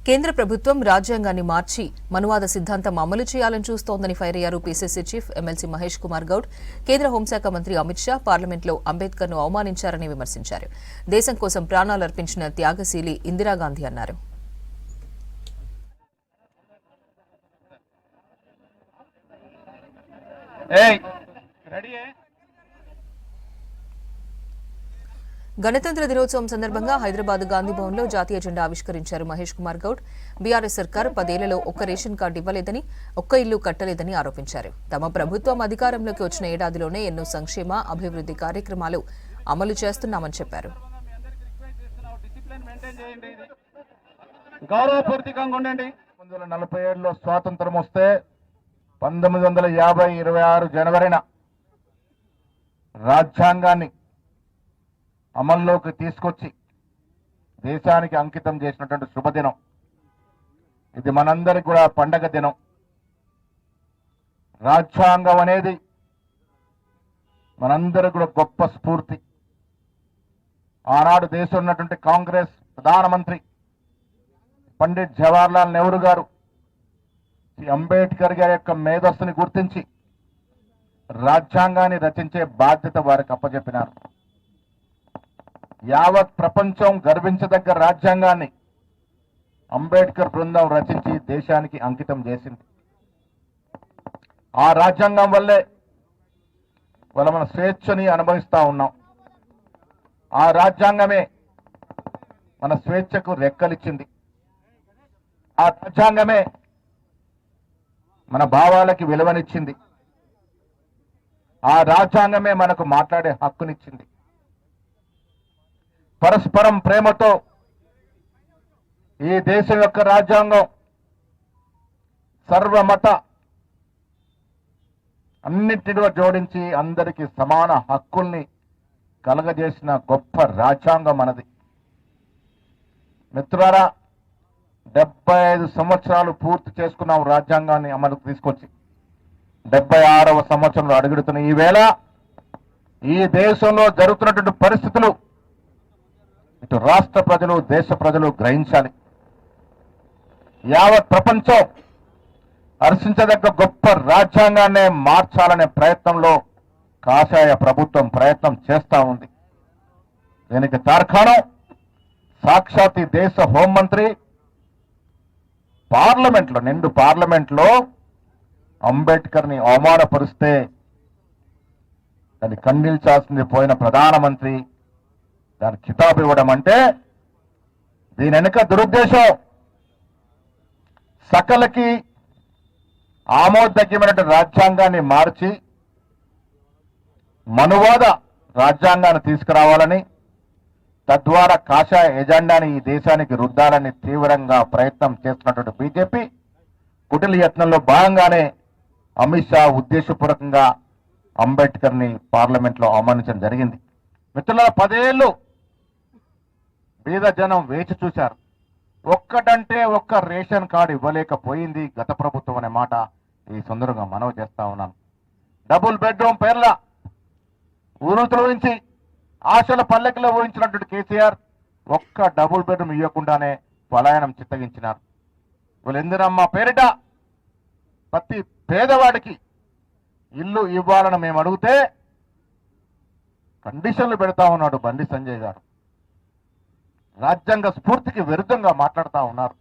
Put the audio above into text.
కేంద్ర ప్రభుత్వం రాజ్యాంగాన్ని మార్చి మనువాద సిద్ధాంతం అమలు చేయాలని చూస్తోందని ఫైర్ అయ్యారు PCC chief MLC Mahesh Kumar Goud. కేంద్ర హోంశాఖ మంత్రి అమిత్ షా పార్లమెంట్లో అంబేద్కర్ను అవమానించారని విమర్శించారు. దేశం కోసం ప్రాణాలర్పించిన త్యాగశీలి ఇందిరాగాంధీ అన్నారు. గణతంత్ర దినోత్సవం సందర్భంగా హైదరాబాద్ గాంధీభవన్లో జాతీయ జెండా ఆవిష్కరించారు మహేష్ కుమార్ గౌడ్. బీఆర్ఎస్ సర్కార్ 10 ఏళ్లలో ఒక్క రేషన్ కార్డు ఇవ్వలేదని, ఒక్క ఇల్లు కట్టలేదని ఆరోపించారు. తమ ప్రభుత్వం అధికారంలోకి వచ్చిన ఏడాదిలోనే ఎన్నో సంక్షేమ, అభివృద్ధి కార్యక్రమాలు అమలు చేస్తున్నామని చెప్పారు. గౌరవపూర్తికంగా ఉండండి. 1947లో స్వాతంత్రం వస్తే 1950 26 జనవరిన రాజ్యాంగాన్ని అమల్లోకి తీసుకొచ్చి దేశానికి అంకితం చేసినటువంటి శుభదినం ఇది. మనందరికి కూడా పండగ దినం. రాజ్యాంగం అనేది మనందరికి కూడా గొప్ప స్ఫూర్తి. ఆనాడు దేశంలో ఉన్నటువంటి కాంగ్రెస్ ప్రధానమంత్రి పండిట్ జవహర్లాల్ నెహ్రూ గారు అంబేద్కర్ గారి యొక్క మేధస్సుని గుర్తించి రాజ్యాంగాన్ని రచించే బాధ్యత వారికి అప్పచెప్పినారు. యావత్ ప్రపంచం గర్వించదగ్గ రాజ్యాంగాన్ని అంబేద్కర్ బృందం రచించి దేశానికి అంకితం చేసింది. ఆ రాజ్యాంగం వల్లే మన స్వేచ్ఛని అనుభవిస్తా ఉన్నాం. ఆ రాజ్యాంగమే మన స్వేచ్ఛకు రెక్కలిచ్చింది. ఆ రాజ్యాంగమే మన భావాలకి విలువనిచ్చింది. ఆ రాజ్యాంగమే మనకు మాట్లాడే హక్కునిచ్చింది. పరస్పరం ప్రేమతో ఈ దేశం యొక్క రాజ్యాంగం సర్వమత అన్నింటిలో జోడించి అందరికీ సమాన హక్కుల్ని కలగజేసిన గొప్ప రాజ్యాంగం మనది. మిత్రులారా, 75 సంవత్సరాలు పూర్తి చేసుకున్నాం రాజ్యాంగాన్ని అమలుకు తీసుకొచ్చి. 76వ సంవత్సరంలో అడుగుతున్న ఈ వేళ ఈ దేశంలో జరుగుతున్నటువంటి పరిస్థితులు ఇటు రాష్ట్ర ప్రజలు, దేశ ప్రజలు గ్రహించాలి. యావత్ ప్రపంచం హర్షించదగ్గ గొప్ప రాజ్యాంగాన్నే మార్చాలనే ప్రయత్నంలో కాషాయ ప్రభుత్వం ప్రయత్నం చేస్తా ఉంది. దీనికి తార్కాణం సాక్షాత్ ఈ దేశ హోంమంత్రి పార్లమెంట్లో, నిండు పార్లమెంట్లో అంబేద్కర్ని అవమానపరిస్తే దాన్ని ఖండించాల్సింది పోయిన ప్రధానమంత్రి దాని కితాబు ఇవ్వడం అంటే దీని వెనుక దురుద్దేశం సకలకి ఆమోదయోగ్యమైనటువంటి రాజ్యాంగాన్ని మార్చి మనువాద రాజ్యాంగాన్ని తీసుకురావాలని, తద్వారా కాషాయ ఎజెండాని ఈ దేశానికి రుద్దాలని తీవ్రంగా ప్రయత్నం చేస్తున్నటువంటి బీజేపీ కుటిల యత్నంలో భాగంగానే అమిత్ షా ఉద్దేశపూర్వకంగా అంబేద్కర్ని పార్లమెంట్లో అవమానించడం జరిగింది. మిత్రుల 10 ఏళ్ళు బీద జనం వేచి చూశారు. ఒక్కటంటే ఒక్క రేషన్ కార్డు ఇవ్వలేకపోయింది గత ప్రభుత్వం అనే మాట ఈ సందర్భంగా మనవి చేస్తా ఉన్నాను. డబుల్ బెడ్రూమ్ పేర్ల ఊరుతుల నుంచి ఆశల పల్లెకిలో ఊహించినటువంటి కేసీఆర్ ఒక్క డబుల్ బెడ్రూమ్ ఇవ్వకుండానే పలాయనం చిత్తగించినారు. వీళ్ళెందునమ్మ పేరిట ప్రతి పేదవాడికి ఇల్లు ఇవ్వాలని మేము అడిగితే కండిషన్లు పెడతా ఉన్నాడు బండి సంజయ్ గారు. రాజ్యాంగ స్ఫూర్తికి విరుద్ధంగా మాట్లాడుతూ ఉన్నారు.